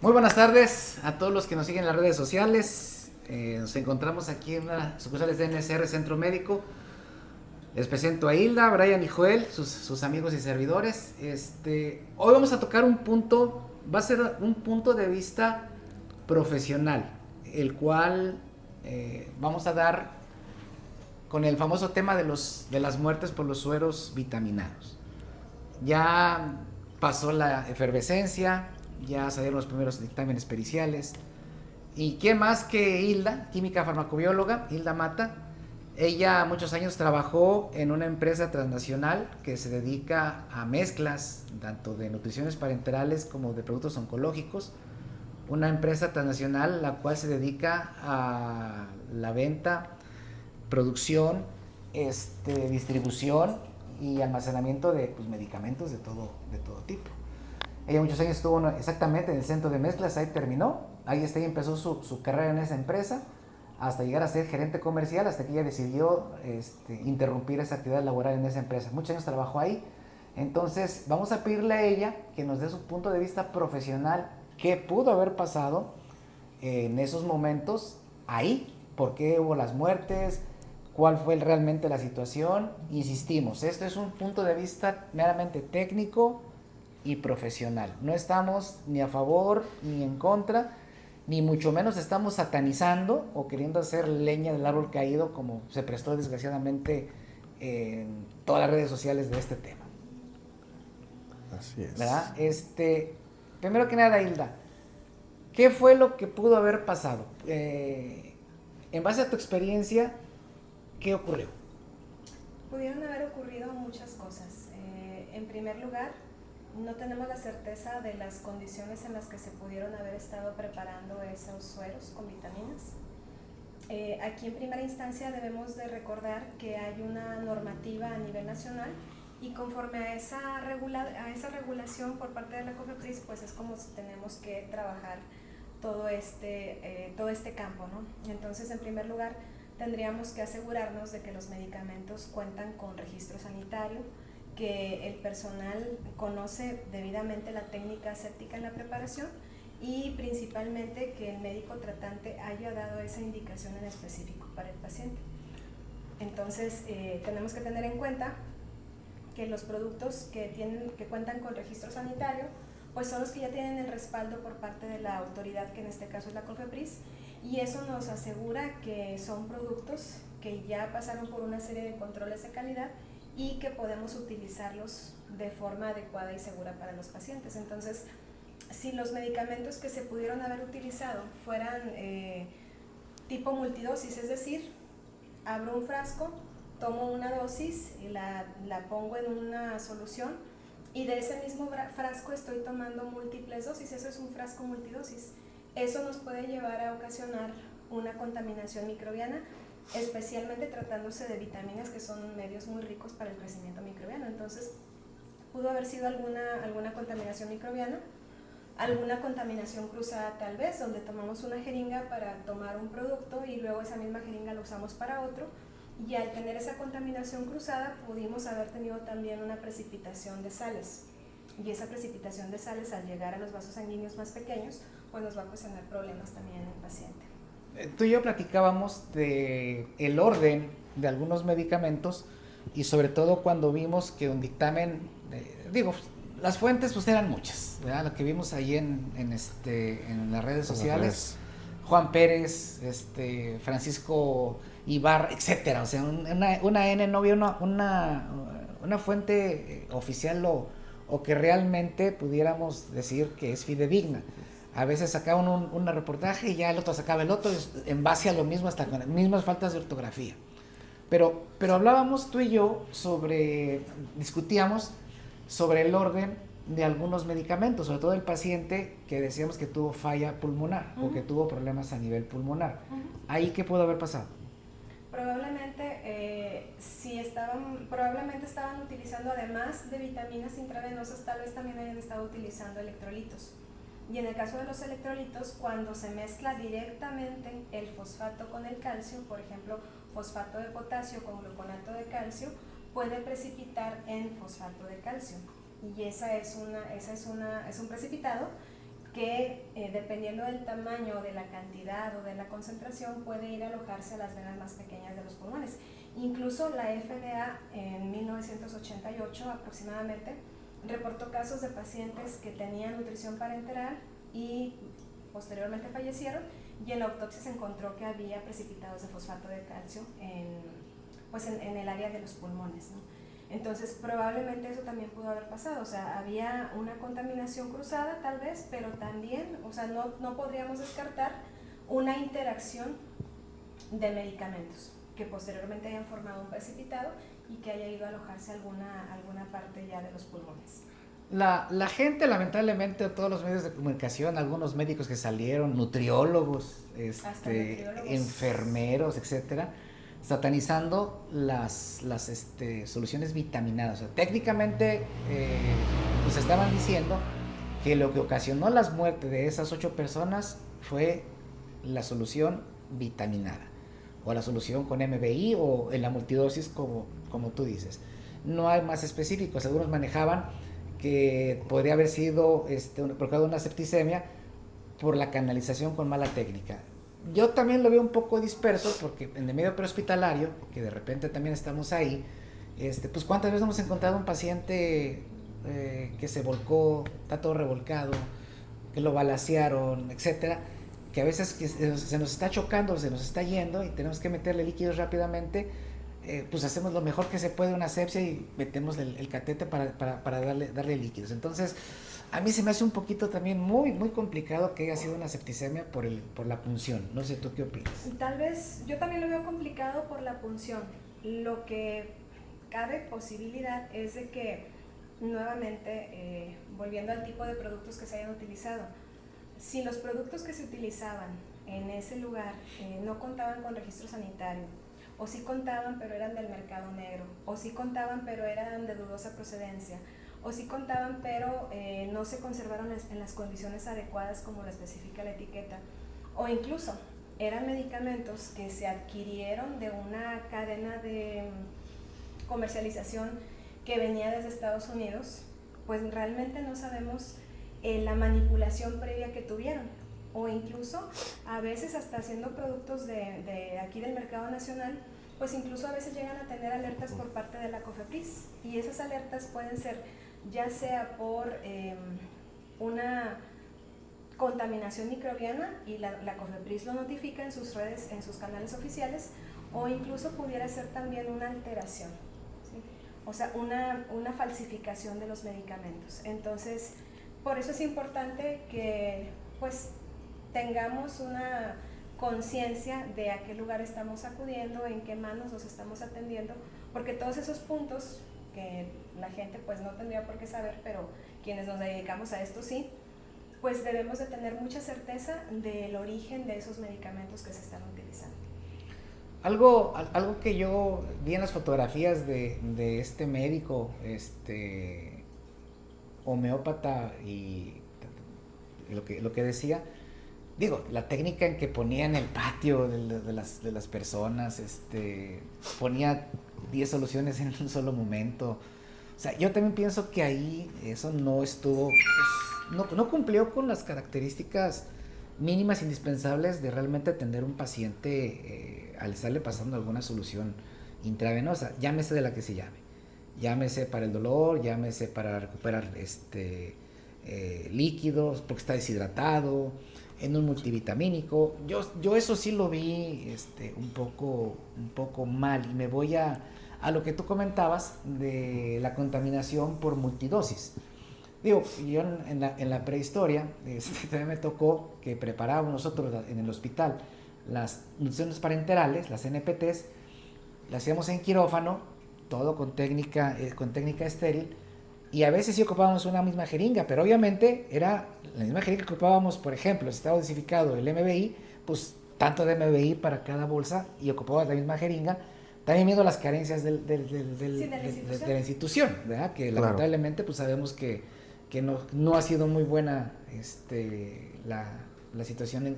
Muy buenas tardes a todos los que nos siguen en las redes sociales. Nos encontramos aquí en las sucursales de NSR Centro Médico. Les presento a Hilda, Brian y Joel, sus amigos y servidores. Hoy vamos a tocar un punto, va a ser un punto de vista profesional, el cual vamos a dar con el famoso tema de las muertes por los sueros vitaminados. Ya pasó la efervescencia, ya salieron los primeros dictámenes periciales. ¿Y quién más que Hilda, química farmacobióloga, Hilda Mata? Ella muchos años trabajó en una empresa transnacional que se dedica a mezclas tanto de nutriciones parenterales como de productos oncológicos. Una empresa transnacional la cual se dedica a la venta, producción, distribución y almacenamiento de medicamentos de todo tipo. Ella muchos años estuvo exactamente en el centro de mezclas, ahí terminó, ahí empezó su carrera en esa empresa, hasta llegar a ser gerente comercial, hasta que ella decidió interrumpir esa actividad laboral en esa empresa. Muchos años trabajó ahí, entonces vamos a pedirle a ella que nos dé su punto de vista profesional, qué pudo haber pasado en esos momentos ahí, por qué hubo las muertes, cuál fue realmente la situación. Insistimos, esto es un punto de vista meramente técnico y profesional. No estamos ni a favor ni en contra, ni mucho menos estamos satanizando o queriendo hacer leña del árbol caído como se prestó desgraciadamente en todas las redes sociales de este tema. Así es. ¿Verdad? Primero que nada, Hilda, ¿qué fue lo que pudo haber pasado? En base a tu experiencia, ¿qué ocurrió? Pudieron haber ocurrido muchas cosas. En primer lugar, no tenemos la certeza de las condiciones en las que se pudieron haber estado preparando esos sueros con vitaminas. Aquí en primera instancia debemos de recordar que hay una normativa a nivel nacional y conforme a esa regulación por parte de la COFEPRIS, pues es como tenemos que trabajar todo este campo, ¿no? Entonces, en primer lugar, tendríamos que asegurarnos de que los medicamentos cuentan con registro sanitario, que el personal conoce debidamente la técnica aséptica en la preparación y principalmente que el médico tratante haya dado esa indicación en específico para el paciente. Entonces, tenemos que tener en cuenta que los productos que cuentan con registro sanitario pues son los que ya tienen el respaldo por parte de la autoridad, que en este caso es la COFEPRIS, y eso nos asegura que son productos que ya pasaron por una serie de controles de calidad y que podemos utilizarlos de forma adecuada y segura para los pacientes. Entonces, si los medicamentos que se pudieron haber utilizado fueran tipo multidosis, es decir, abro un frasco, tomo una dosis y la pongo en una solución, y de ese mismo frasco estoy tomando múltiples dosis, eso es un frasco multidosis. Eso nos puede llevar a ocasionar una contaminación microbiana, especialmente tratándose de vitaminas, que son medios muy ricos para el crecimiento microbiano. Entonces, pudo haber sido alguna contaminación microbiana, alguna contaminación cruzada tal vez, donde tomamos una jeringa para tomar un producto y luego esa misma jeringa la usamos para otro, y al tener esa contaminación cruzada pudimos haber tenido también una precipitación de sales, y esa precipitación de sales al llegar a los vasos sanguíneos más pequeños pues nos va a ocasionar problemas también en el paciente. Tú y yo platicábamos de el orden de algunos medicamentos y sobre todo cuando vimos que un dictamen, las fuentes pues eran muchas, ¿verdad? Lo que vimos ahí en las redes sociales, Juan Pérez, Francisco Ibarra, etcétera, o sea, una N, no había una fuente oficial o que realmente pudiéramos decir que es fidedigna. A veces sacaban un reportaje y ya el otro sacaba el otro en base a lo mismo, hasta con las mismas faltas de ortografía. Pero hablábamos tú y yo discutíamos sobre el orden de algunos medicamentos, sobre todo el paciente que decíamos que tuvo falla pulmonar o que tuvo problemas a nivel pulmonar. ¿Ahí qué pudo haber pasado? Probablemente estaban utilizando, además de vitaminas intravenosas, tal vez también hayan estado utilizando electrolitos. Y en el caso de los electrolitos, cuando se mezcla directamente el fosfato con el calcio, por ejemplo, fosfato de potasio con gluconato de calcio, puede precipitar en fosfato de calcio. Y es un precipitado que dependiendo del tamaño, de la cantidad o de la concentración, puede ir a alojarse a las venas más pequeñas de los pulmones. Incluso la FDA en 1988 aproximadamente reportó casos de pacientes que tenían nutrición parenteral y posteriormente fallecieron, y en la autopsia se encontró que había precipitados de fosfato de calcio en el área de los pulmones, ¿no? Entonces probablemente eso también pudo haber pasado, o sea, había una contaminación cruzada tal vez, pero también, o sea, no podríamos descartar una interacción de medicamentos que posteriormente hayan formado un precipitado y que haya ido a alojarse alguna parte ya de los pulmones. La gente, lamentablemente, todos los medios de comunicación, algunos médicos que salieron, nutriólogos, enfermeros, etcétera, satanizando las soluciones vitaminadas. O sea, técnicamente, pues estaban diciendo que lo que ocasionó las muertes de esas 8 personas fue la solución vitaminada, o la solución con MBI, o en la multidosis, como tú dices. No hay más específicos. Algunos manejaban que podría haber sido provocado una septicemia por la canalización con mala técnica. Yo también lo veo un poco disperso, porque en el medio prehospitalario, que de repente también estamos ahí, pues cuántas veces hemos encontrado un paciente que se volcó, está todo revolcado, que lo balacearon, etcétera, que a veces se nos está chocando, se nos está yendo y tenemos que meterle líquidos rápidamente. Pues hacemos lo mejor que se puede, una asepsia, y metemos el catete para darle líquidos. Entonces, a mí se me hace un poquito también muy complicado que haya sido una septicemia por la punción. No sé, ¿tú qué opinas? Tal vez, yo también lo veo complicado por la punción. Lo que cabe posibilidad es de que, nuevamente, volviendo al tipo de productos que se hayan utilizado, si los productos que se utilizaban en ese lugar no contaban con registro sanitario, o sí contaban pero eran del mercado negro, o sí contaban pero eran de dudosa procedencia, o sí contaban pero no se conservaron en las condiciones adecuadas como lo especifica la etiqueta, o incluso eran medicamentos que se adquirieron de una cadena de comercialización que venía desde Estados Unidos, pues realmente no sabemos la manipulación previa que tuvieron, o incluso a veces hasta haciendo productos de aquí del mercado nacional, pues incluso a veces llegan a tener alertas por parte de la COFEPRIS, y esas alertas pueden ser ya sea por una contaminación microbiana y la COFEPRIS lo notifica en sus redes, en sus canales oficiales, o incluso pudiera ser también una alteración, ¿sí? O sea, una falsificación de los medicamentos. Entonces, por eso es importante que pues tengamos una conciencia de a qué lugar estamos acudiendo, en qué manos nos estamos atendiendo, porque todos esos puntos que la gente pues no tendría por qué saber, pero quienes nos dedicamos a esto sí, pues debemos de tener mucha certeza del origen de esos medicamentos que se están utilizando. Algo que yo vi en las fotografías de este médico, homeópata, y lo que decía, digo, la técnica en que ponía en el patio de las personas, ponía 10 soluciones en un solo momento. O sea, yo también pienso que ahí eso no estuvo, pues, no cumplió con las características mínimas indispensables de realmente atender un paciente al estarle pasando alguna solución intravenosa, llámese de la que se llame. Llámese para el dolor, llámese para recuperar líquidos, porque está deshidratado, en un multivitamínico. Yo eso sí lo vi un poco mal, y me voy a lo que tú comentabas de la contaminación por multidosis. Digo, yo en la prehistoria también me tocó que preparábamos nosotros en el hospital las nutriciones parenterales, las NPTs, las hacíamos en quirófano, todo con técnica estéril, y a veces sí ocupábamos una misma jeringa, pero obviamente era la misma jeringa que ocupábamos. Por ejemplo, si estaba dosificado el MBI, pues tanto de MBI para cada bolsa, y ocupabas la misma jeringa, también viendo las carencias de la institución, ¿verdad? Que claro, lamentablemente pues sabemos que no ha sido muy buena la situación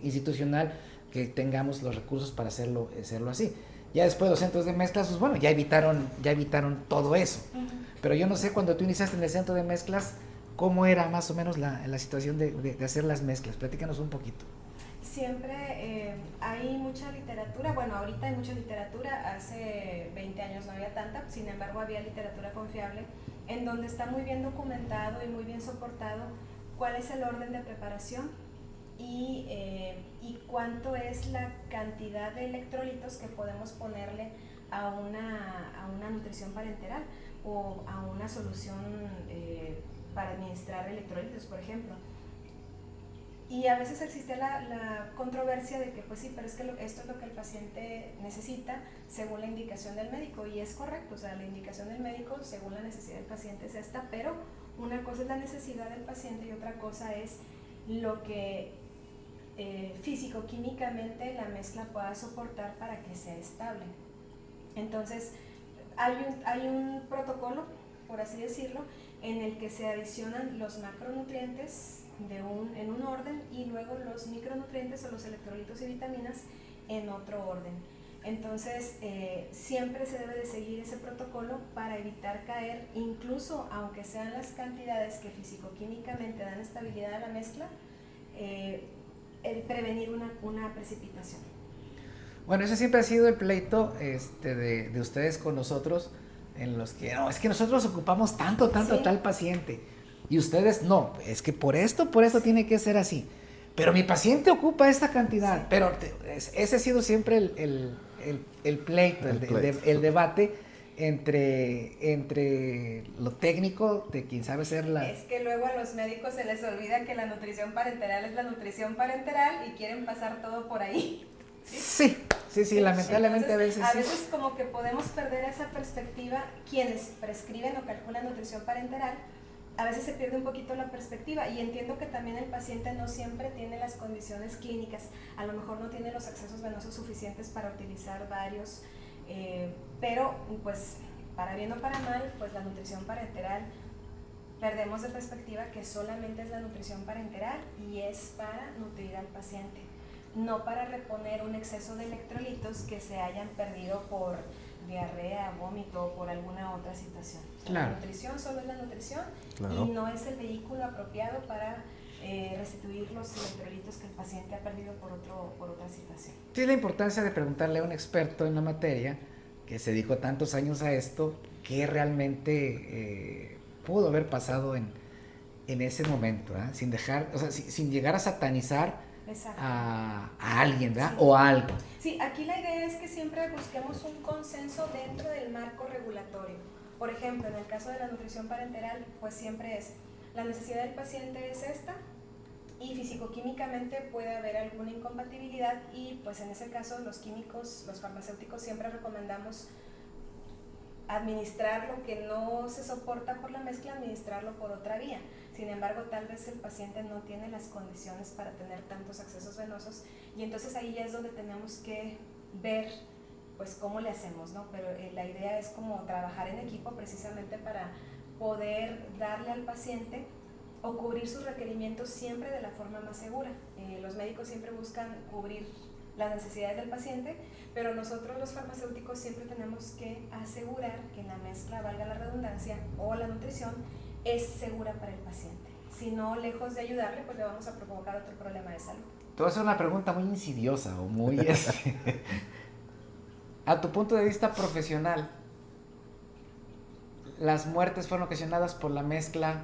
institucional, que tengamos los recursos para hacerlo así. Ya después los centros de mezclas, pues bueno, ya evitaron todo eso. Uh-huh. Pero yo no sé, cuando tú iniciaste en el centro de mezclas, ¿Cómo era más o menos la situación de hacer las mezclas? Platícanos un poquito. Siempre hay mucha literatura, bueno, ahorita hay mucha literatura, hace 20 años no había tanta, sin embargo había literatura confiable, en donde está muy bien documentado y muy bien soportado cuál es el orden de preparación y cuánto es la cantidad de electrolitos que podemos ponerle a una nutrición parenteral o a una solución para administrar electrolitos, por ejemplo. Y a veces existe la controversia de que pues sí, pero es que esto es lo que el paciente necesita según la indicación del médico, y es correcto, o sea, la indicación del médico según la necesidad del paciente es esta, pero una cosa es la necesidad del paciente y otra cosa es lo que físico-químicamente la mezcla pueda soportar para que sea estable. Entonces, hay un protocolo, por así decirlo, en el que se adicionan los macronutrientes en un orden y luego los micronutrientes o los electrolitos y vitaminas en otro orden. Entonces, siempre se debe de seguir ese protocolo para evitar caer, incluso aunque sean las cantidades que físico-químicamente dan estabilidad a la mezcla, prevenir una precipitación. Bueno, ese siempre ha sido el pleito de ustedes con nosotros, en los que, no, es que nosotros ocupamos tanto ¿sí? Tal paciente, y ustedes no, es que por esto sí. Tiene que ser así, pero mi paciente ocupa esta cantidad, sí. Pero ese ha sido siempre el pleito, el debate entre lo técnico de quien sabe hacer la... Es que luego a los médicos se les olvida que la nutrición parenteral es la nutrición parenteral y quieren pasar todo por ahí. Sí, lamentablemente. Entonces, a veces como que podemos perder esa perspectiva. Quienes prescriben o calculan nutrición parenteral, a veces se pierde un poquito la perspectiva, y entiendo que también el paciente no siempre tiene las condiciones clínicas, a lo mejor no tiene los accesos venosos suficientes para utilizar varios, pero pues para bien o para mal, pues la nutrición parenteral, perdemos de perspectiva que solamente es la nutrición parenteral y es para nutrir al paciente, no para reponer un exceso de electrolitos que se hayan perdido por diarrea, vómito o por alguna otra situación. Claro. La nutrición solo es la nutrición, claro. Y no es el vehículo apropiado para restituir los electrolitos que el paciente ha perdido por otra situación. Sí, la importancia de preguntarle a un experto en la materia que se dedicó tantos años a esto, qué realmente pudo haber pasado en ese momento, ¿eh? Sin dejar, o sea, sin llegar a satanizar a alguien, ¿verdad? Sí. O a algo. Sí, aquí la idea es que siempre busquemos un consenso dentro del marco regulatorio. Por ejemplo, en el caso de la nutrición parenteral, pues siempre es, la necesidad del paciente es esta, y físico-químicamente puede haber alguna incompatibilidad, y pues en ese caso los químicos, los farmacéuticos siempre recomendamos administrar lo que no se soporta por la mezcla, administrarlo por otra vía. Sin embargo, tal vez el paciente no tiene las condiciones para tener tantos accesos venosos, y entonces ahí ya es donde tenemos que ver pues cómo le hacemos, ¿no? Pero la idea es como trabajar en equipo precisamente para poder darle al paciente o cubrir sus requerimientos siempre de la forma más segura. Los médicos siempre buscan cubrir las necesidades del paciente, pero nosotros los farmacéuticos siempre tenemos que asegurar que la mezcla, valga la redundancia, o la nutrición es segura para el paciente. Si no, lejos de ayudarle, pues le vamos a provocar otro problema de salud. Te voy a hacer una pregunta muy insidiosa o muy... A tu punto de vista profesional, ¿las muertes fueron ocasionadas por la mezcla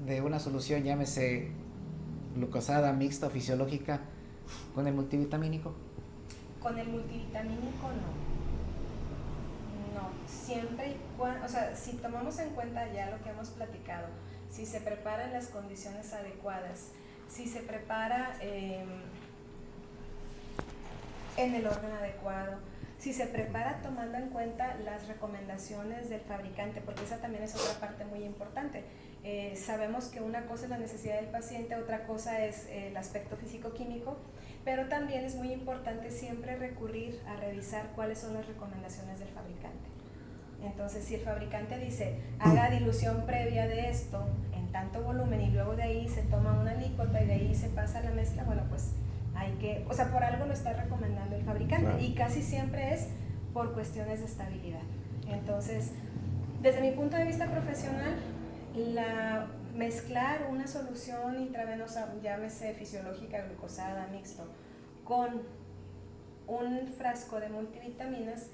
de una solución, llámese glucosada, mixta o fisiológica, con el multivitamínico? Con el multivitamínico no, siempre y cuando, o sea, si tomamos en cuenta ya lo que hemos platicado, si se prepara en las condiciones adecuadas, si se prepara en el orden adecuado, si se prepara tomando en cuenta las recomendaciones del fabricante, porque esa también es otra parte muy importante. Sabemos que una cosa es la necesidad del paciente, otra cosa es el aspecto físico-químico, pero también es muy importante siempre recurrir a revisar cuáles son las recomendaciones del fabricante. Entonces, si el fabricante dice, haga dilución previa de esto en tanto volumen y luego de ahí se toma una alícuota y de ahí se pasa la mezcla, bueno, pues hay que, o sea, por algo lo está recomendando el fabricante, claro. Y casi siempre es por cuestiones de estabilidad. Entonces, desde mi punto de vista profesional, Mezclar una solución intravenosa, llámese fisiológica, glucosada, mixto, con un frasco de multivitaminas,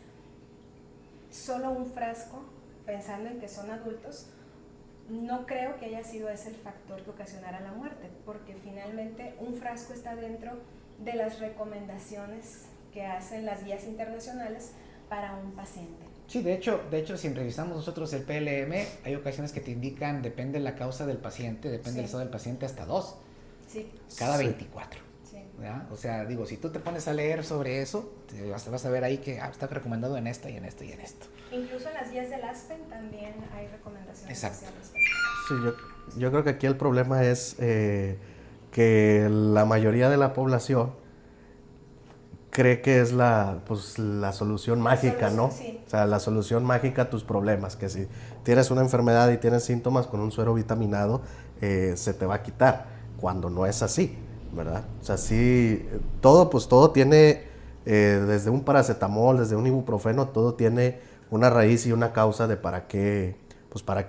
solo un frasco, pensando en que son adultos, no creo que haya sido ese el factor que ocasionara la muerte, porque finalmente un frasco está dentro de las recomendaciones que hacen las guías internacionales para un paciente. Sí, de hecho, si revisamos nosotros el PLM, hay ocasiones que te indican, depende de la causa del paciente, depende del estado del paciente, hasta 2, cada 24. ¿Verdad? O sea, digo, si tú te pones a leer sobre eso, vas a ver ahí que está recomendado en esto y en esto y en esto. Incluso en las guías del Aspen también hay recomendaciones. Exacto. Sí, yo creo que aquí el problema es que la mayoría de la población cree que es la solución mágica, ¿no? Sí. O sea, la solución mágica a tus problemas, que si tienes una enfermedad y tienes síntomas con un suero vitaminado, se te va a quitar, cuando no es así, ¿verdad? O sea, sí, todo tiene, desde un paracetamol, desde un ibuprofeno, todo tiene una raíz y una causa de para qué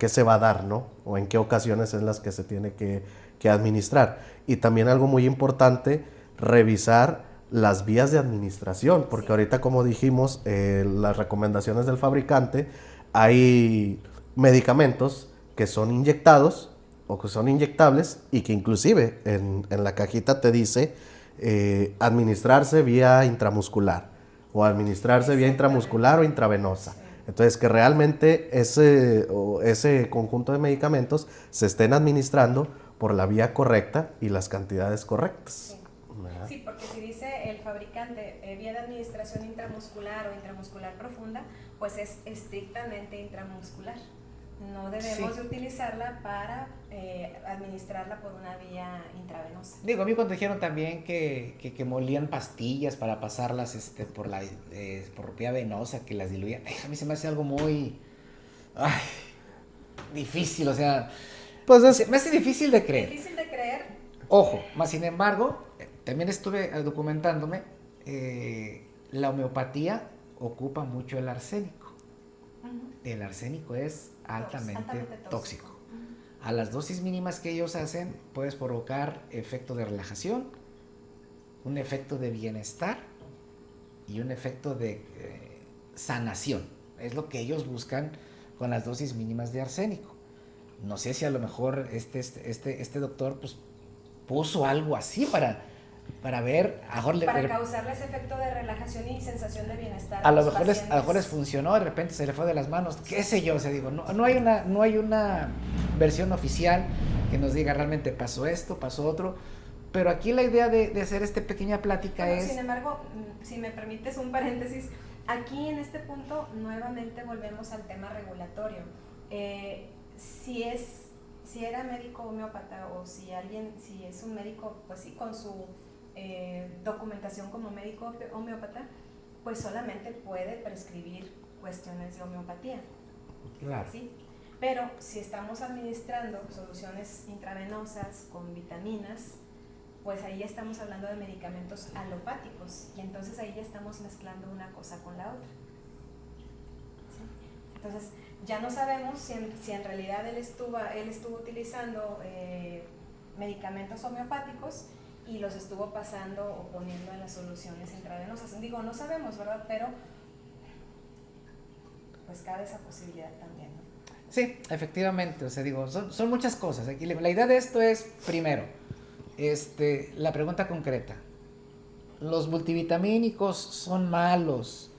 se va a dar, ¿no? O en qué ocasiones es las que se tiene que administrar. Y también algo muy importante, revisar las vías de administración, porque ahorita, como dijimos, las recomendaciones del fabricante, hay medicamentos que son inyectados o que son inyectables y que inclusive en la cajita te dice administrarse vía intramuscular o administrarse vía intramuscular o intravenosa. Entonces, que realmente ese conjunto de medicamentos se estén administrando por la vía correcta y las cantidades correctas. Sí, porque si dice el fabricante vía de administración intramuscular o intramuscular profunda, pues es estrictamente intramuscular. No debemos de utilizarla para administrarla por una vía intravenosa. Digo, a mí cuando dijeron también que molían pastillas para pasarlas por vía venosa, que las diluían, a mí se me hace algo muy difícil, o sea, pues me hace difícil de creer. Difícil de creer. Ojo, más sin embargo, también estuve documentándome, la homeopatía ocupa mucho el arsénico. El arsénico es altamente tóxico. A las dosis mínimas que ellos hacen, puedes provocar efecto de relajación, un efecto de bienestar y un efecto de sanación. Es lo que ellos buscan con las dosis mínimas de arsénico. No sé si a lo mejor este doctor pues puso algo así para ver, para causarle ese efecto de relajación y sensación de bienestar. A lo mejor les funcionó, de repente se le fue de las manos, qué sé yo, o sea, digo, no hay una versión oficial que nos diga realmente pasó esto, pasó otro, pero aquí la idea de hacer esta pequeña plática es... Sin embargo, si me permites un paréntesis, aquí en este punto nuevamente volvemos al tema regulatorio. Si era médico homeópata o si es un médico, pues sí, con su documentación como médico homeópata, pues solamente puede prescribir cuestiones de homeopatía. Claro. ¿Sí? Pero si estamos administrando soluciones intravenosas con vitaminas, pues ahí ya estamos hablando de medicamentos alopáticos y entonces ahí ya estamos mezclando una cosa con la otra. ¿Sí? Entonces ya no sabemos si en realidad él estuvo utilizando medicamentos homeopáticos y los estuvo pasando o poniendo en las soluciones intravenosas. Digo, no sabemos, ¿verdad? Pero pues cabe esa posibilidad también, ¿no? Sí, efectivamente, o sea, digo, son muchas cosas. Aquí la idea de esto es, primero, la pregunta concreta. ¿Los multivitamínicos son malos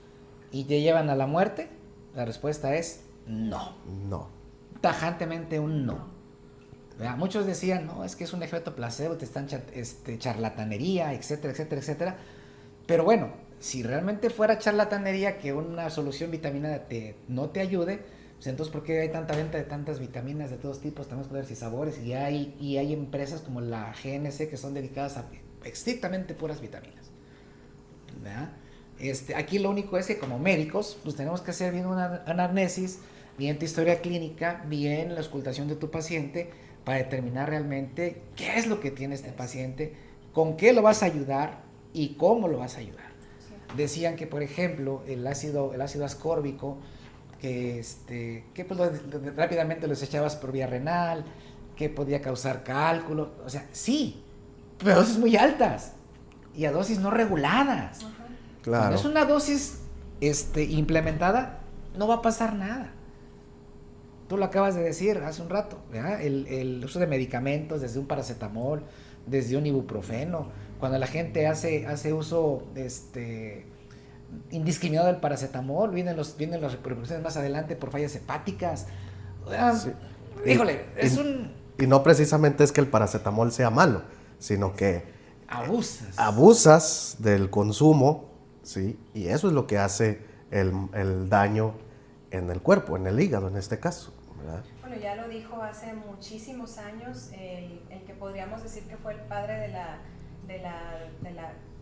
y te llevan a la muerte? La respuesta es no. No. Tajantemente un no. Muchos decían, no, es que es un efecto placebo, te están charlatanería, etcétera, etcétera, etcétera. Pero bueno, si realmente fuera charlatanería que una solución vitamina no te ayude, pues entonces ¿por qué hay tanta venta de tantas vitaminas de todos tipos, tantos colores y sabores? Y hay empresas como la GNC que son dedicadas a estrictamente puras vitaminas. ¿Verdad? Aquí lo único es que como médicos, pues tenemos que hacer bien una anamnesis, bien tu historia clínica, bien la auscultación de tu paciente, para determinar realmente qué es lo que tiene este paciente, con qué lo vas a ayudar y cómo lo vas a ayudar. Sí. Decían que, por ejemplo, el ácido ascórbico que pues rápidamente los echabas por vía renal, que podía causar cálculo, o sea, sí, pero a dosis muy altas y a dosis no reguladas. Ajá. Claro. Cuando es una dosis implementada, no va a pasar nada. Tú lo acabas de decir hace un rato, ¿verdad? El uso de medicamentos, desde un paracetamol, desde un ibuprofeno, cuando la gente hace uso indiscriminado del paracetamol, vienen las repercusiones más adelante por fallas hepáticas. Sí. Híjole, Y no precisamente es que el paracetamol sea malo, sino que abusas del consumo, ¿sí? Y eso es lo que hace el daño en el cuerpo, en el hígado en este caso, ¿verdad? Bueno, ya lo dijo hace muchísimos años el que podríamos decir que fue el padre de la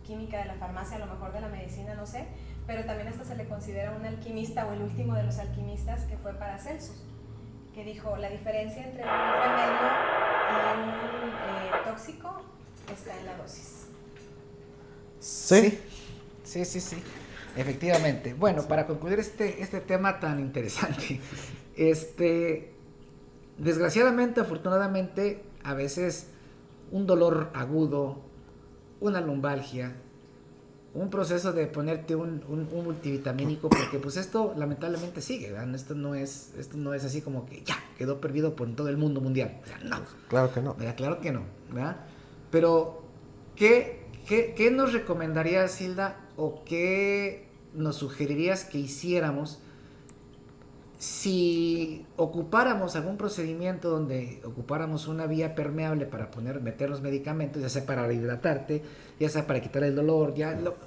química, de la farmacia, a lo mejor de la medicina, no sé, pero también hasta se le considera un alquimista o el último de los alquimistas, que fue Paracelsus, que dijo la diferencia entre un remedio y un tóxico está en la dosis. Sí. Sí, efectivamente. Bueno, para concluir este tema tan interesante, desgraciadamente, afortunadamente, a veces un dolor agudo, una lumbalgia, un proceso de ponerte un multivitamínico, porque pues esto lamentablemente sigue, ¿verdad? Esto no es así como que ya quedó perdido por todo el mundo mundial. O sea, no. Claro que no. ¿Verdad? Claro que no, ¿verdad? Pero, ¿qué nos recomendarías, Hilda, o qué nos sugerirías que hiciéramos si ocupáramos algún procedimiento donde ocupáramos una vía permeable para meter los medicamentos, ya sea para hidratarte, ya sea para quitar el dolor,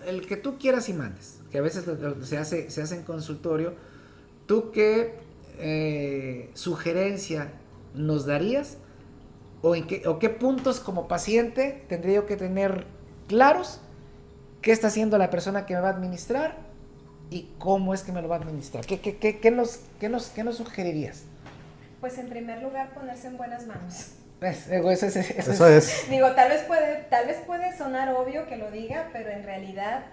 el que tú quieras y mandes, que a veces se hace en consultorio? ¿Tú qué sugerencia nos darías o qué puntos como paciente tendría yo que tener claros qué está haciendo la persona que me va a administrar y cómo es que me lo va a administrar? ¿Qué nos sugerirías? Pues en primer lugar, ponerse en buenas manos. Eso es. Digo, tal vez puede sonar obvio que lo diga, pero en realidad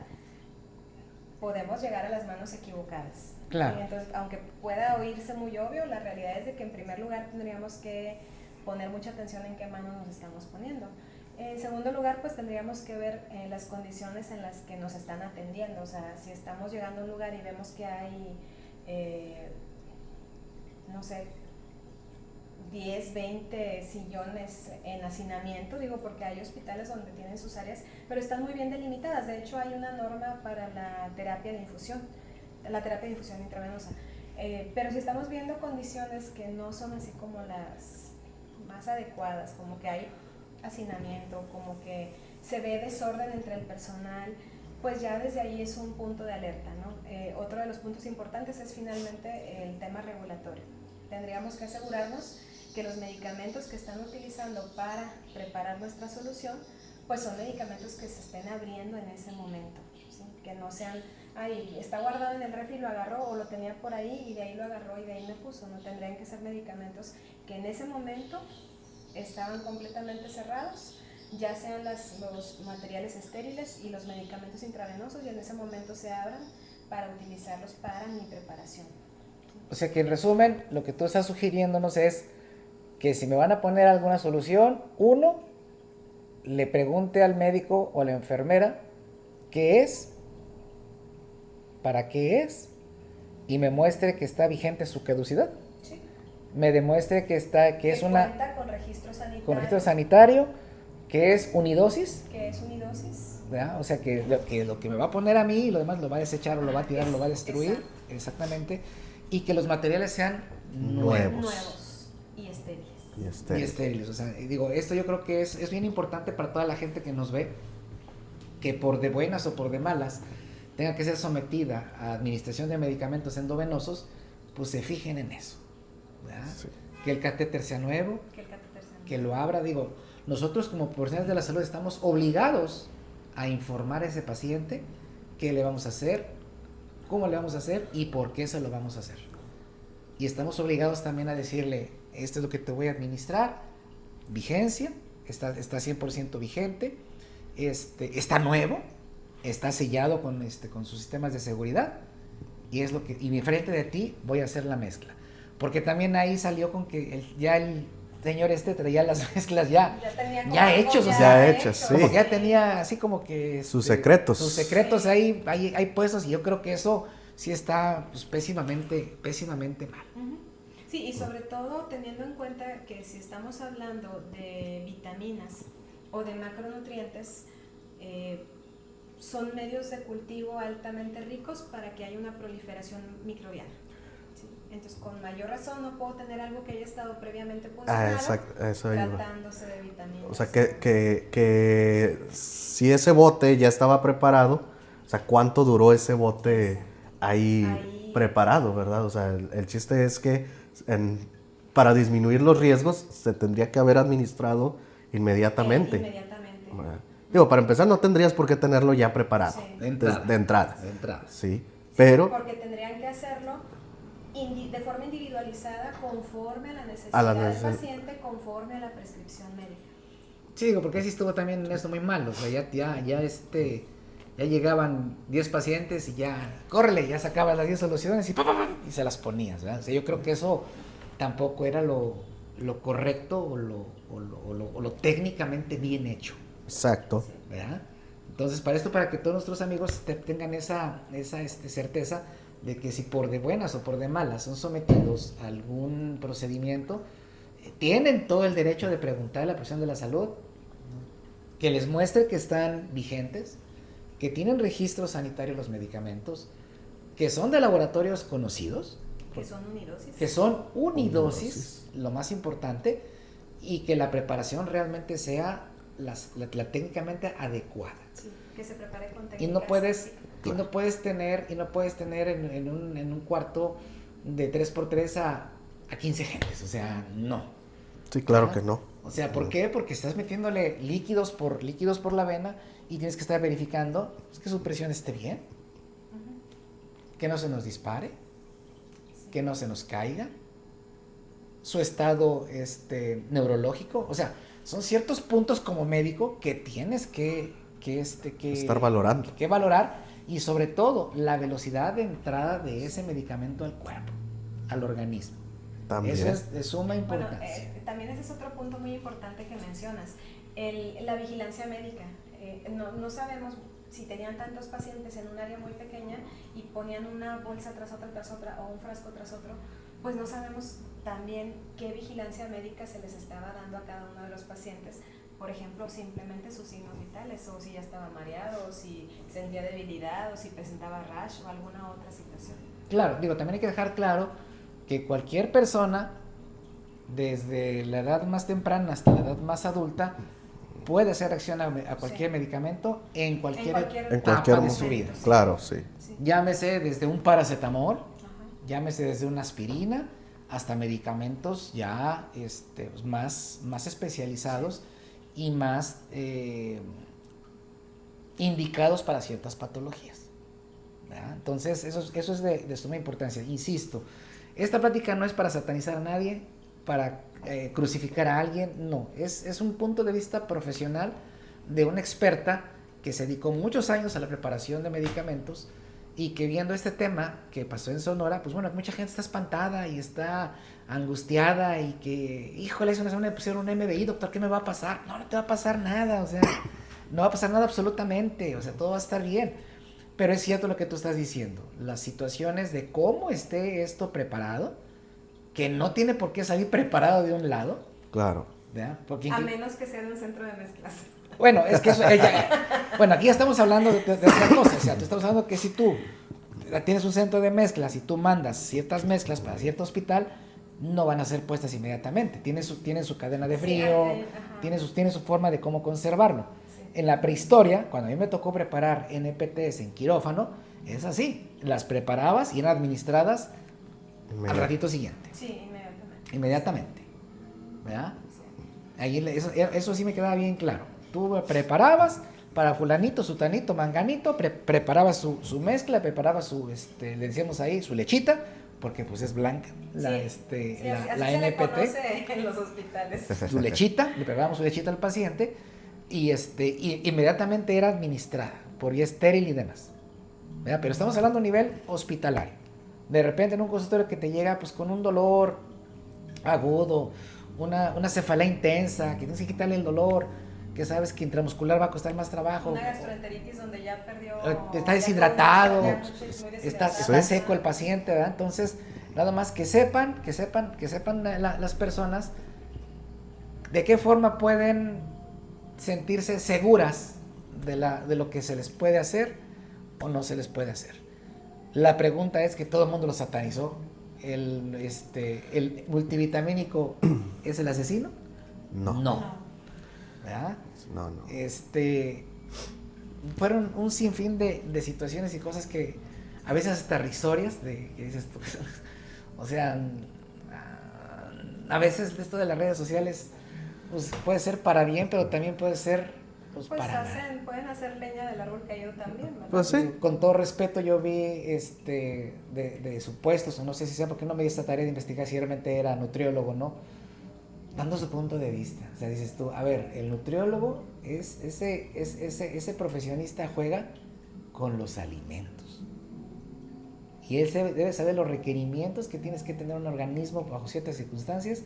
podemos llegar a las manos equivocadas. Claro. Y entonces, aunque pueda oírse muy obvio, la realidad es de que en primer lugar tendríamos que poner mucha atención en qué mano nos estamos poniendo. En segundo lugar, pues tendríamos que ver las condiciones en las que nos están atendiendo. O sea, si estamos llegando a un lugar y vemos que hay, no sé, 10, 20 sillones en hacinamiento, digo, porque hay hospitales donde tienen sus áreas, pero están muy bien delimitadas. De hecho, hay una norma para la terapia de infusión intravenosa. Pero si estamos viendo condiciones que no son así como las más adecuadas, como que hay hacinamiento, como que se ve desorden entre el personal, pues ya desde ahí es un punto de alerta, ¿no? Otro de los puntos importantes es finalmente el tema regulatorio. Tendríamos que asegurarnos que los medicamentos que están utilizando para preparar nuestra solución, pues son medicamentos que se estén abriendo en ese momento, ¿sí? Que no sean, está guardado en el refri, lo agarró, o lo tenía por ahí y de ahí lo agarró y de ahí me puso. No, tendrían que ser medicamentos que en ese momento estaban completamente cerrados, ya sean los materiales estériles y los medicamentos intravenosos, y en ese momento se abran para utilizarlos para mi preparación. O sea que en resumen, lo que tú estás sugiriéndonos es que si me van a poner alguna solución, uno, le pregunte al médico o a la enfermera qué es, para qué es, y me muestre que está vigente su caducidad. Sí. Me demuestre que es una... cuenta con registro sanitario. Con registro sanitario, que es unidosis. Que es unidosis. ¿Verdad? O sea que lo que me va a poner a mí y lo demás lo va a desechar o lo va a tirar, lo va a destruir. Exacto. Exactamente. Y que los materiales sean Nuevos y estériles. Y estériles. O sea, digo, esto yo creo que es bien importante para toda la gente que nos ve, que por de buenas o por de malas tenga que ser sometida a administración de medicamentos endovenosos, pues se fijen en eso, ¿verdad? Sí. Que el catéter sea nuevo, que lo abra. Digo, nosotros como profesionales de la salud estamos obligados a informar a ese paciente qué le vamos a hacer, cómo le vamos a hacer y por qué se lo vamos a hacer. Y estamos obligados también a decirle, esto es lo que te voy a administrar, vigencia, está 100% vigente, está nuevo, está sellado con sus sistemas de seguridad y es lo que, y enfrente de ti voy a hacer la mezcla. Porque también ahí salió con que ya el señor traía las mezclas ya hechos, o sea, ya hechos, sí. como que ya tenía así como que sus secretos. Sus secretos ahí puestos, y yo creo que eso sí está pues, pésimamente mal. Uh-huh. Sí, y sobre todo teniendo en cuenta que si estamos hablando de vitaminas o de macronutrientes, son medios de cultivo altamente ricos para que haya una proliferación microbiana. ¿Sí? Entonces, con mayor razón no puedo tener algo que haya estado previamente posicionado tratándose de vitaminas. O sea, que si ese bote ya estaba preparado, o sea, ¿cuánto duró ese bote ahí preparado, verdad? O sea, el chiste es que para disminuir los riesgos se tendría que haber administrado inmediatamente. Digo, para empezar no tendrías por qué tenerlo ya preparado, sí. de entrada. Sí, pero... porque tendrían que hacerlo de forma individualizada conforme a la necesidad del paciente, conforme a la prescripción médica. Sí, digo, porque así estuvo también esto muy mal, o sea, ya llegaban 10 pacientes y ya, córrele, ya sacabas las 10 soluciones y se las ponías, ¿verdad? O sea, yo creo que eso tampoco era lo correcto o lo técnicamente bien hecho. Exacto. ¿Verdad? Entonces, para que todos nuestros amigos tengan esa certeza de que si por de buenas o por de malas son sometidos a algún procedimiento, tienen todo el derecho de preguntar a la profesión de la salud, que les muestre que están vigentes, que tienen registro sanitario los medicamentos, que son de laboratorios conocidos, que son unidosis, lo más importante, y que la preparación realmente sea la técnicamente adecuada. Sí, que se prepare con técnicas. Y no puedes tener en un cuarto de 3x3 a 15 gentes, o sea, no. Sí, claro que no. O sea, ¿por qué? Porque estás metiéndole líquidos por la vena y tienes que estar verificando que su presión esté bien, que no se nos dispare, que no se nos caiga, su estado neurológico, o sea, son ciertos puntos como médico que tienes que estar valorando. Que valorar, y sobre todo la velocidad de entrada de ese medicamento al cuerpo, al organismo. También. Eso es de suma importancia. Bueno, también ese es otro punto muy importante que mencionas, la vigilancia médica. No sabemos si tenían tantos pacientes en un área muy pequeña y ponían una bolsa tras otra o un frasco tras otro, pues no sabemos también qué vigilancia médica se les estaba dando a cada uno de los pacientes. Por ejemplo, simplemente sus signos vitales, o si ya estaba mareado, o si sentía debilidad, o si presentaba rash o alguna otra situación. Claro, también hay que dejar claro que cualquier persona, desde la edad más temprana hasta la edad más adulta, puede hacer reacción a cualquier medicamento en cualquier etapa de su vida. Claro, sí. Llámese desde un paracetamol, llámese desde una aspirina, hasta medicamentos ya más especializados y más indicados para ciertas patologías, ¿verdad? Entonces eso es de suma importancia. Insisto, esta plática no es para satanizar a nadie, para crucificar a alguien, no, es un punto de vista profesional de una experta que se dedicó muchos años a la preparación de medicamentos, y que viendo este tema que pasó en Sonora, pues bueno, mucha gente está espantada y está angustiada y que, híjole, es una semana me pusieron un MBI, doctor, ¿qué me va a pasar? No te va a pasar nada, o sea, no va a pasar nada absolutamente, o sea, todo va a estar bien. Pero es cierto lo que tú estás diciendo, las situaciones de cómo esté esto preparado, que no tiene por qué salir preparado de un lado. Claro. ¿Verdad? A menos que sea de un centro de mezclas. Bueno, es que eso, bueno, aquí ya estamos hablando de otra cosa, o sea, tú estamos hablando que si tú tienes un centro de mezclas y tú mandas ciertas mezclas para cierto hospital, no van a ser puestas inmediatamente, tienen su cadena de frío, tienen su forma de cómo conservarlo. Sí. En la prehistoria, cuando a mí me tocó preparar NPTs en quirófano, es así, las preparabas y eran administradas al ratito siguiente. Sí, inmediatamente. ¿Verdad? Sí. Ahí eso sí me quedaba bien claro. Tú preparabas para fulanito, sutanito, manganito, preparabas su mezcla, preparabas le decíamos ahí, su lechita, porque pues es blanca, la NPT. En los hospitales. Su lechita, le preparábamos su lechita al paciente y inmediatamente era administrada por vía estéril y demás. ¿verdad? Pero estamos hablando a nivel hospitalario. De repente en un consultorio que te llega pues con un dolor agudo, una cefalea intensa, que tienes que quitarle el dolor, que sabes que intramuscular va a costar más trabajo. Una gastroenteritis donde ya perdió... Está deshidratado, está Sí. seco el paciente, ¿verdad? Entonces, nada más que sepan las personas de qué forma pueden sentirse seguras de lo que se les puede hacer o no se les puede hacer. La pregunta es que todo el mundo lo satanizó. ¿El multivitamínico es el asesino? No. ¿Verdad? No. Fueron un sinfín de situaciones y cosas que a veces hasta risorias, que dices tú, o sea, a veces esto de las redes sociales pues, puede ser para bien, pero también puede ser pues para mal. Pueden hacer leña del árbol caído también, ¿verdad? Pues sí. Con todo respeto, yo vi de supuestos, o no sé si sea porque no me di esta tarea de investigar si realmente era nutriólogo o no, dando su punto de vista. O sea, dices tú, a ver, el nutriólogo ese profesionista juega con los alimentos. Y él debe saber los requerimientos que tienes que tener un organismo bajo ciertas circunstancias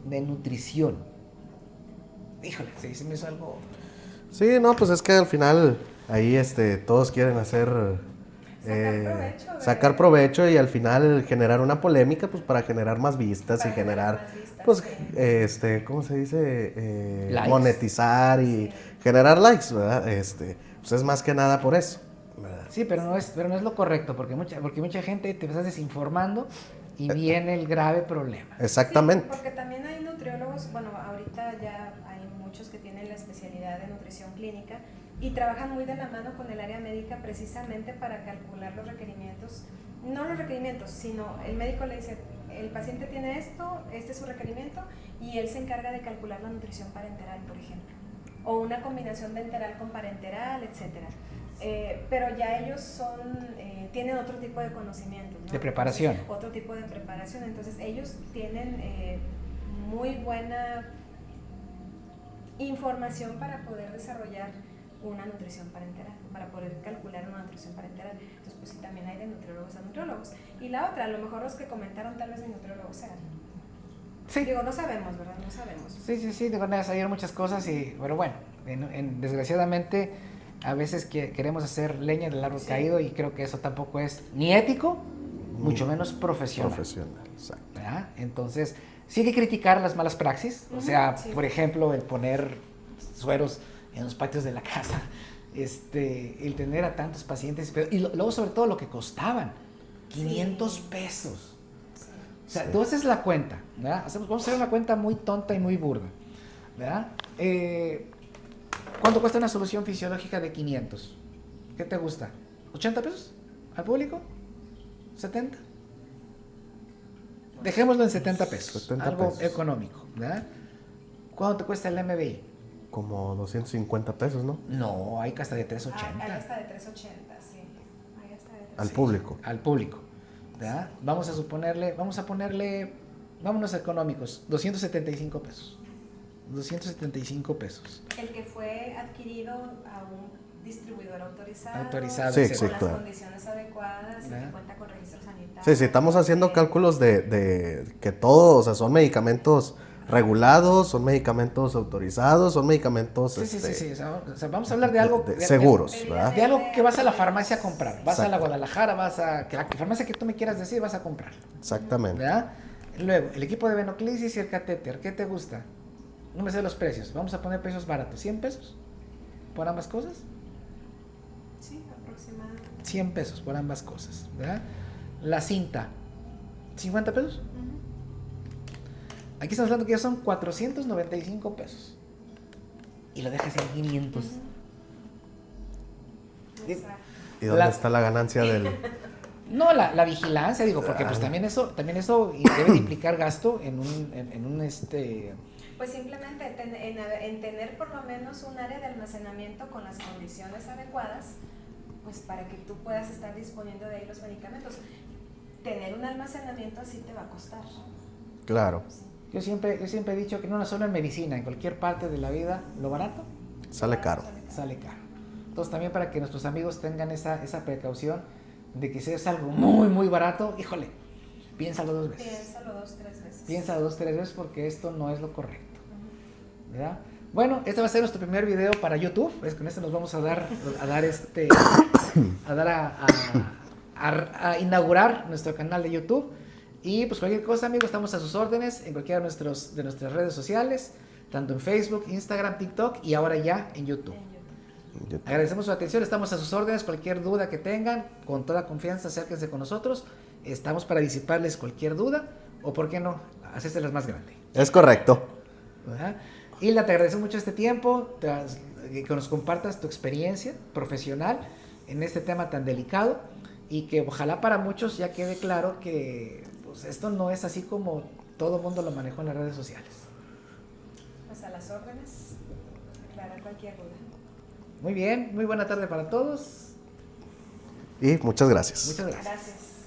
de nutrición. Híjole, se me hizo algo... Sí, no, pues es que al final ahí todos quieren hacer sacar provecho y al final generar una polémica pues para generar más vistas y generar pues ¿cómo se dice? Likes. Monetizar y generar likes, ¿verdad? Pues es más que nada por eso, ¿verdad? Sí, pero no es lo correcto, porque mucha gente te estás desinformando y viene el grave problema. Exactamente. Sí, porque también hay nutriólogos, bueno, ahorita ya hay muchos que tienen la especialidad de nutrición clínica y trabajan muy de la mano con el área médica precisamente para calcular los requerimientos, no los requerimientos, sino el médico le dice, el paciente tiene esto, este es su requerimiento, y él se encarga de calcular la nutrición parenteral, por ejemplo, o una combinación de enteral con parenteral, etcétera. Pero ya ellos tienen otro tipo de conocimientos, ¿no? De preparación. Entonces, otro tipo de preparación. Entonces ellos tienen muy buena información para poder desarrollar una nutrición parenteral, para poder calcular una nutrición parenteral. Entonces, pues sí, también hay de nutriólogos a nutriólogos. Y la otra, a lo mejor los que comentaron tal vez de nutriólogos sean. Sí. Digo, no sabemos, ¿verdad? No sabemos. Sí, van a salir muchas cosas, pero bueno, desgraciadamente a veces queremos hacer leña del árbol caído y creo que eso tampoco es ni ético, mucho menos profesional. Exacto. ¿Verdad? Entonces, sí hay que criticar las malas praxis, o sea, sí. por ejemplo, el poner sueros en los patios de la casa, el tener a tantos pacientes, y luego sobre todo lo que costaban, 500 pesos. O sea, tú haces la cuenta, ¿verdad? Vamos a hacer una cuenta muy tonta y muy burda, ¿verdad? ¿Cuánto cuesta una solución fisiológica de 500? ¿Qué te gusta? ¿80 pesos al público? ¿70? Dejémoslo en 70 pesos, 70 algo pesos. económico, ¿verdad? ¿Cuánto te cuesta el MBI? Como 250 pesos, ¿no? No, hay que hasta de 380. Hay hasta de 380, sí. Hay hasta de 380. Al público. Al público, ¿verdad? Vamos a ponerle, vámonos económicos, 275 pesos. 275 pesos. El que fue adquirido a un distribuidor autorizado, Sí, con las claro. condiciones adecuadas y que ¿verdad? cuenta con registro sanitario. Sí, estamos haciendo cálculos de que todos, o sea, son medicamentos regulados, son medicamentos autorizados, son medicamentos Sí. O sea, vamos a hablar de algo seguros, de- ¿verdad? de algo que vas a la farmacia a comprar. Vas a la Exacto. Guadalajara, vas a la farmacia que tú me quieras decir, vas a comprar. Exactamente. ¿Verdad? Luego, el equipo de venoclisis y el catéter, ¿qué te gusta? No me sé los precios. Vamos a poner precios baratos. ¿100 pesos por ambas cosas? Sí, aproximadamente. 100 pesos por ambas cosas, ¿verdad? La cinta, 50 pesos. Aquí estamos hablando que ya son 495 pesos. Y lo dejas en 500. Exacto. ¿Y dónde La- está la ganancia del...? No, la vigilancia, digo, porque pues también eso debe de implicar gasto en un Pues simplemente en tener por lo menos un área de almacenamiento con las condiciones adecuadas, pues para que tú puedas estar disponiendo de ahí los medicamentos. Tener un almacenamiento así te va a costar. Claro, Yo siempre he dicho que no solo en medicina, en cualquier parte de la vida, lo barato sale caro. sale caro. Entonces también para que nuestros amigos tengan esa precaución de que si es algo muy, muy barato, híjole, piénsalo 2 veces. Piénsalo 2, 3 veces. Piensa 2, 3 veces porque esto no es lo correcto, ¿verdad? Bueno, este va a ser nuestro primer video para YouTube. Con este nos vamos a inaugurar nuestro canal de YouTube. Y pues cualquier cosa, amigos, estamos a sus órdenes en cualquiera de nuestras redes sociales, tanto en Facebook, Instagram, TikTok y ahora ya en YouTube. Agradecemos su atención, estamos a sus órdenes. Cualquier duda que tengan, con toda confianza, acérquense con nosotros. Estamos para disiparles cualquier duda o, por qué no, hacérselas más grande. Es correcto. ¿Verdad? Hilda, te agradecemos mucho este tiempo, que nos compartas tu experiencia profesional en este tema tan delicado y que ojalá para muchos ya quede claro que pues, esto no es así como todo el mundo lo manejó en las redes sociales. Pues a las órdenes, aclarar cualquier duda. Muy bien, muy buena tarde para todos. Y muchas gracias. Muchas gracias. Gracias.